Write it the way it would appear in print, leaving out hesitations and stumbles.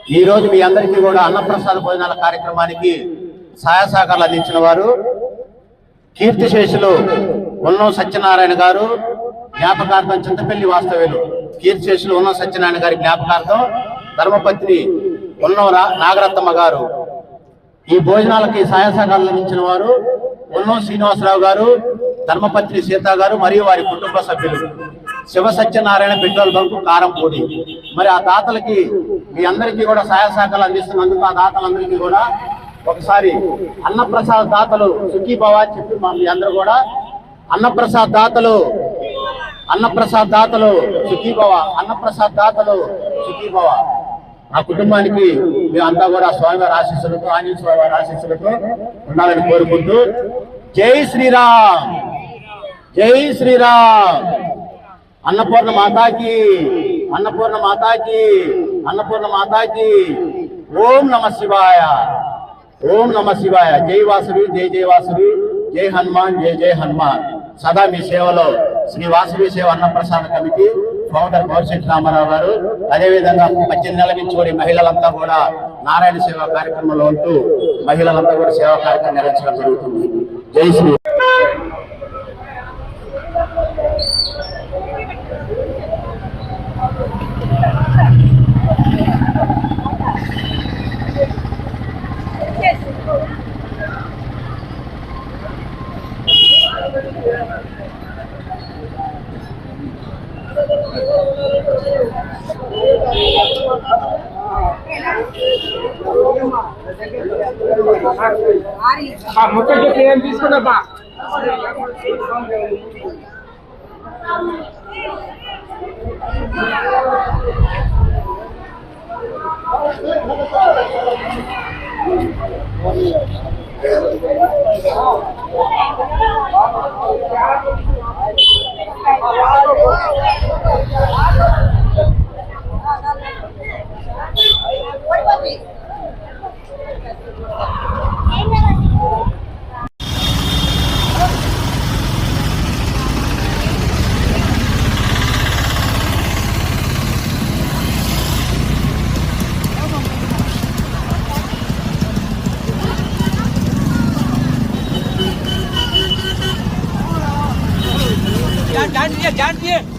ఈ రోజు మీ అందరికీ కూడా అన్నప్రసాద భోజనాల కార్యక్రమానికి సహాయ సహకారాలు అందించిన వారు కీర్తిశేషులు ఉన్నం సత్యనారాయణ గారు జ్ఞాపకార్థం చింతపల్లి వాస్తవ్యులు కీర్తిశేషులు ఉన్నం సత్యనారాయణ గారి జ్ఞాపకార్థం ధర్మపత్ని ఉన్నం నాగరత్నమ్మ గారు. ఈ భోజనాలకి సహాయ సహకారాలు అందించిన వారు ఉన్నం శ్రీనివాసరావు గారు, ధర్మపత్ని సీత గారు మరియు వారి కుటుంబ సభ్యులు. Shiva Satyanarayana petrol bunk Karampudi. మరి ఆ దాతలకి మీ అందరికీ కూడా సహాయ సహకారాలు అందిస్తున్నందుకు ఆ దాతలందరికీ కూడా ఒకసారి అన్నప్రసాద్ దాతలు సుఖీభవ చెప్పి మీ అందరూ కూడా అన్నప్రసాద్ దాతలు సుఖీభవ, అన్నప్రసాద్ దాతలు సుఖీభవ. ఆ కుటుంబానికి మేమంతా కూడా స్వామివారి ఆశీస్సులతో, ఆంజనేయ స్వామి వారి ఆశీస్సులతో ఉండాలని కోరుకుంటూ జై శ్రీరామ్, జై శ్రీరామ్. అన్నపూర్ణ మాతాకి, అన్నపూర్ణ మాతాకి, అన్నపూర్ణ మాతాకి. ఓం నమ శివాయ, ఓం నమ శివాయ. జై వాసవి, జై జై వాసవి, జై హనుమాన్, జై జై హనుమాన్. సదా మీ సేవలో శ్రీ వాసవి సేవ అన్నప్రసాద కమిటీ ఫౌండర్ గౌరిశెట్టి రామారావు గారు, అదేవిధంగా 18 నెలల నుంచి కూడా మహిళలంతా కూడా నారాయణ సేవా కార్యక్రమంలో ఉంటూ మహిళలంతా కూడా సేవా కార్యక్రమం నిర్వహించడం జరుగుతుంది. జై శ్రీ. మొత్తం ఏం తీసుకున్నా जान दिए